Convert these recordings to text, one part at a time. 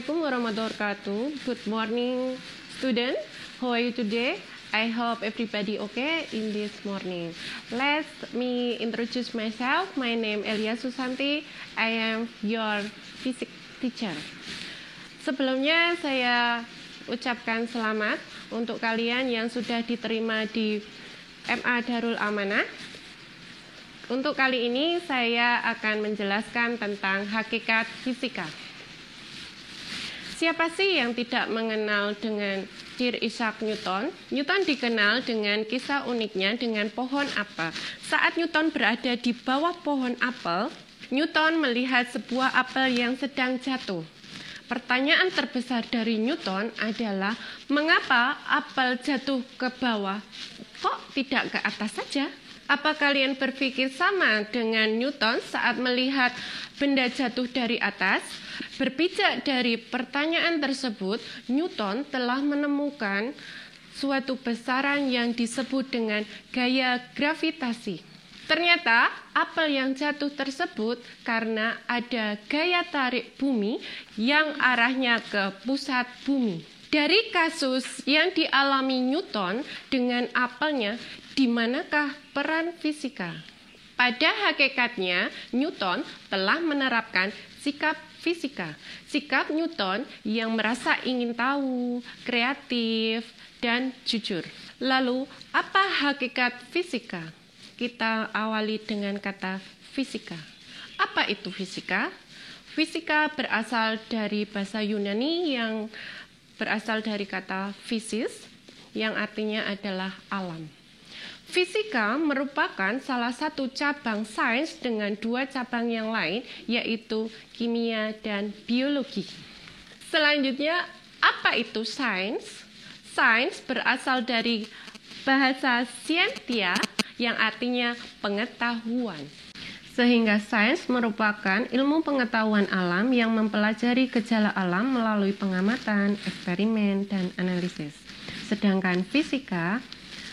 Assalamualaikum warahmatullahi wabarakatuh. Good morning, student. How are you today? I hope everybody okay in this morning. Let me introduce myself. My name Elia Susanti. I am your physics teacher. Sebelumnya saya ucapkan selamat untuk kalian yang sudah diterima di MA Darul Amanah. Untuk kali ini saya akan menjelaskan tentang hakikat fisika. Siapa sih yang tidak mengenal dengan Sir Isaac Newton? Newton dikenal dengan kisah uniknya dengan pohon apel. Saat Newton berada di bawah pohon apel, Newton melihat sebuah apel yang sedang jatuh. Pertanyaan terbesar dari Newton adalah, mengapa apel jatuh ke bawah? Kok tidak ke atas saja? Apa kalian berpikir sama dengan Newton saat melihat benda jatuh dari atas? Berpijak dari pertanyaan tersebut, Newton telah menemukan suatu besaran yang disebut dengan gaya gravitasi. Ternyata apel yang jatuh tersebut karena ada gaya tarik bumi yang arahnya ke pusat bumi. Dari kasus yang dialami Newton dengan apelnya, di manakah peran fisika? Pada hakikatnya, Newton telah menerapkan sikap fisika. Sikap Newton yang merasa ingin tahu, kreatif, dan jujur. Lalu, apa hakikat fisika? Kita awali dengan kata fisika. Apa itu fisika? Fisika berasal dari bahasa Yunani yang berasal dari kata physis, yang artinya adalah alam. Fisika merupakan salah satu cabang sains dengan dua cabang yang lain, yaitu kimia dan biologi. Selanjutnya, apa itu sains? Sains berasal dari bahasa scientia, yang artinya pengetahuan. Sehingga sains merupakan ilmu pengetahuan alam yang mempelajari gejala alam melalui pengamatan, eksperimen, dan analisis. Sedangkan fisika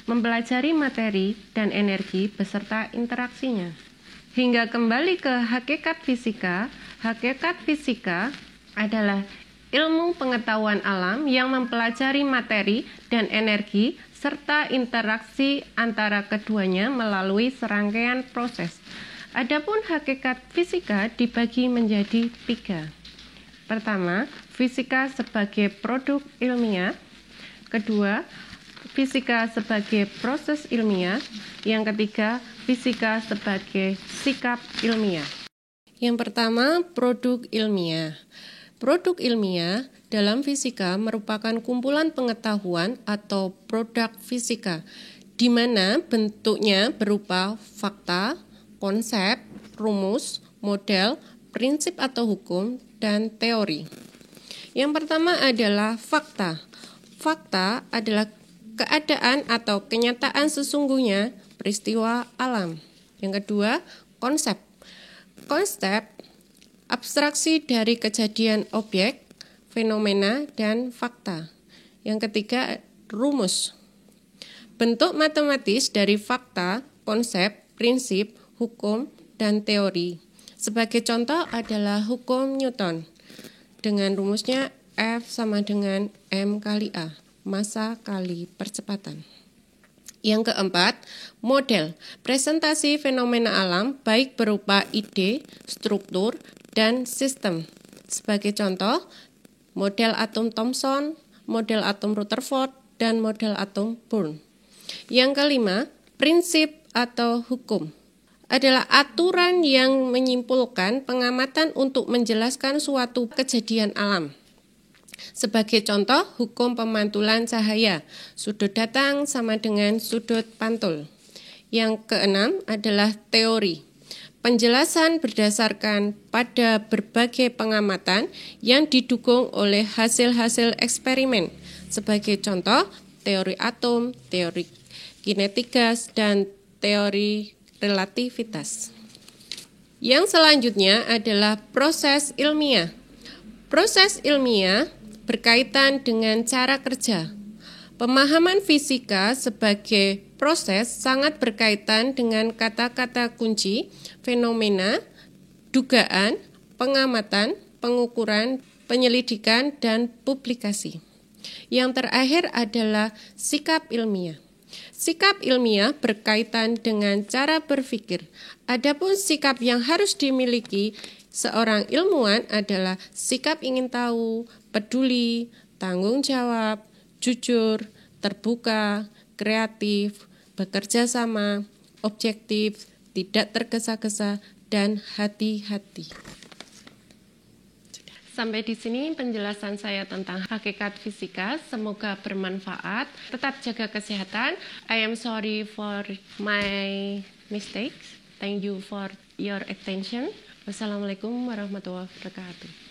mempelajari materi dan energi beserta interaksinya. Hingga kembali ke hakikat fisika adalah ilmu pengetahuan alam yang mempelajari materi dan energi serta interaksi antara keduanya melalui serangkaian proses. Adapun hakikat fisika dibagi menjadi 3. Pertama, fisika sebagai produk ilmiah. Kedua, fisika sebagai proses ilmiah. Yang ketiga, fisika sebagai sikap ilmiah. Yang pertama, produk ilmiah. Produk ilmiah dalam fisika merupakan kumpulan pengetahuan atau produk fisika, di mana bentuknya berupa fakta, konsep, rumus, model, prinsip atau hukum, dan teori. Yang pertama adalah fakta. Fakta adalah keadaan atau kenyataan sesungguhnya peristiwa alam. Yang kedua, konsep. Konsep abstraksi dari kejadian objek, fenomena, dan fakta. Yang ketiga, rumus. Bentuk matematis dari fakta, konsep, prinsip, hukum, dan teori. Sebagai contoh adalah hukum Newton dengan rumusnya F sama dengan M kali A, massa kali percepatan. Yang keempat, model. Presentasi fenomena alam baik berupa ide, struktur, dan sistem. Sebagai contoh, model atom Thomson, model atom Rutherford, dan model atom Bohr. Yang kelima, prinsip atau hukum adalah aturan yang menyimpulkan pengamatan untuk menjelaskan suatu kejadian alam. Sebagai contoh, hukum pemantulan cahaya, sudut datang sama dengan sudut pantul. Yang keenam adalah teori. Penjelasan berdasarkan pada berbagai pengamatan yang didukung oleh hasil-hasil eksperimen. Sebagai contoh, teori atom, teori kinetik gas, dan teori relativitas. Yang selanjutnya adalah proses ilmiah. Proses ilmiah berkaitan dengan cara kerja. Pemahaman fisika sebagai proses sangat berkaitan dengan kata-kata kunci, fenomena, dugaan, pengamatan, pengukuran, penyelidikan, dan publikasi. Yang terakhir adalah sikap ilmiah. Sikap ilmiah berkaitan dengan cara berpikir. Adapun sikap yang harus dimiliki seorang ilmuwan adalah sikap ingin tahu, peduli, tanggung jawab, jujur, terbuka, kreatif, bekerja sama, objektif, tidak tergesa-gesa, dan hati-hati. Sampai di sini penjelasan saya tentang hakikat fisika. Semoga bermanfaat. Tetap jaga kesehatan. I am sorry for my mistakes. Thank you for your attention. Wassalamualaikum warahmatullahi wabarakatuh.